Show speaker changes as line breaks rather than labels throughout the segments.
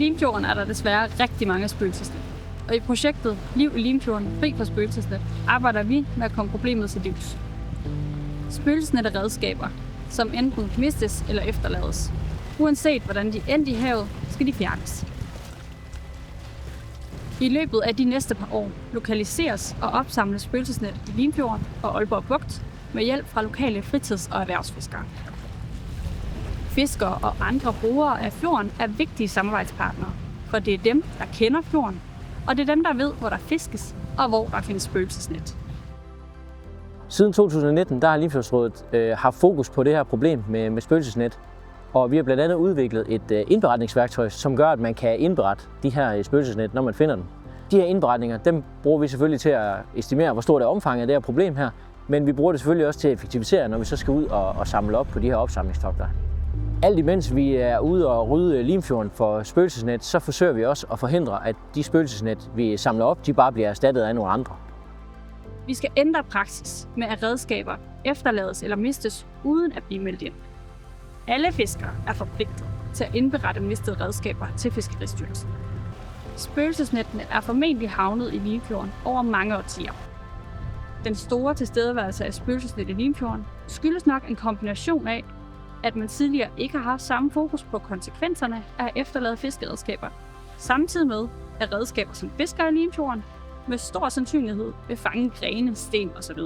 Limfjorden er der desværre rigtig mange spøgelsesnet. Og i projektet Liv i Limfjorden, fri for spøgelsesnet, arbejder vi med at komme problemet til livs. Spøgelsesnet er redskaber, som enten mistes eller efterlades. Uanset hvordan de endte i havet, skal de fjernes. I løbet af de næste par år lokaliseres og opsamles spøgelsesnet i Limfjorden og Aalborg Bugt med hjælp fra lokale fritids- og erhvervsfiskere. Fiskere og andre brugere af fjorden er vigtige samarbejdspartnere, for det er dem, der kender fjorden, og det er dem, der ved, hvor der fiskes og hvor der findes spøgelsesnet.
Siden 2019 der har Limfjordsrådet haft fokus på det her problem med spøgelsesnet, og vi har blandt andet udviklet et indberetningsværktøj, som gør, at man kan indberette de her spøgelsesnet, når man finder dem. De her indberetninger, dem bruger vi selvfølgelig til at estimere, hvor stort er omfanget af det her problem her, men vi bruger det selvfølgelig også til at effektivisere, når vi så skal ud og samle op på de her opsamlingstogter. Alt imens vi er ude og rydde Limfjorden for spøgelsesnet, så forsøger vi også at forhindre, at de spøgelsesnet, vi samler op, de bare bliver erstattet af nogle andre.
Vi skal ændre praksis med, at redskaber efterlades eller mistes uden at blive meldt ind. Alle fiskere er forpligtet til at indberette mistede redskaber til Fiskeristyrelsen. Spøgelsesnettene er formentlig havnet i Limfjorden over mange årtier. Den store tilstedeværelse af spøgelsesnet i Limfjorden skyldes nok en kombination af, at man tidligere ikke har haft samme fokus på konsekvenserne af at efterlade fiskeredskaber, samtidig med, at redskaber som fisker i Limfjorden med stor sandsynlighed vil fange grene, sten osv.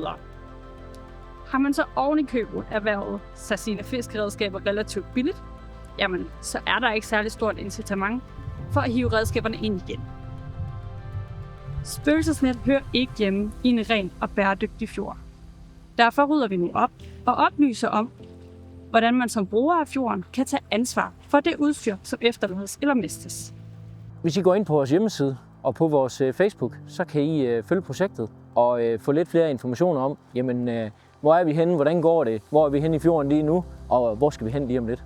Har man så oven i købet erhvervet sig sine fiskeredskaber relativt billigt, jamen så er der ikke særlig stort incitament for at hive redskaberne ind igen. Spøgelsesnet hører ikke hjemme i en ren og bæredygtig fjord. Derfor rydder vi nu op og oplyser om, hvordan man som bruger af fjorden kan tage ansvar for det udstyr, som efterlades eller mistes.
Hvis I går ind på vores hjemmeside og på vores Facebook, så kan I følge projektet og få lidt flere informationer om, jamen, hvor er vi henne, hvordan går det, hvor er vi henne i fjorden lige nu, og hvor skal vi hen lige om lidt.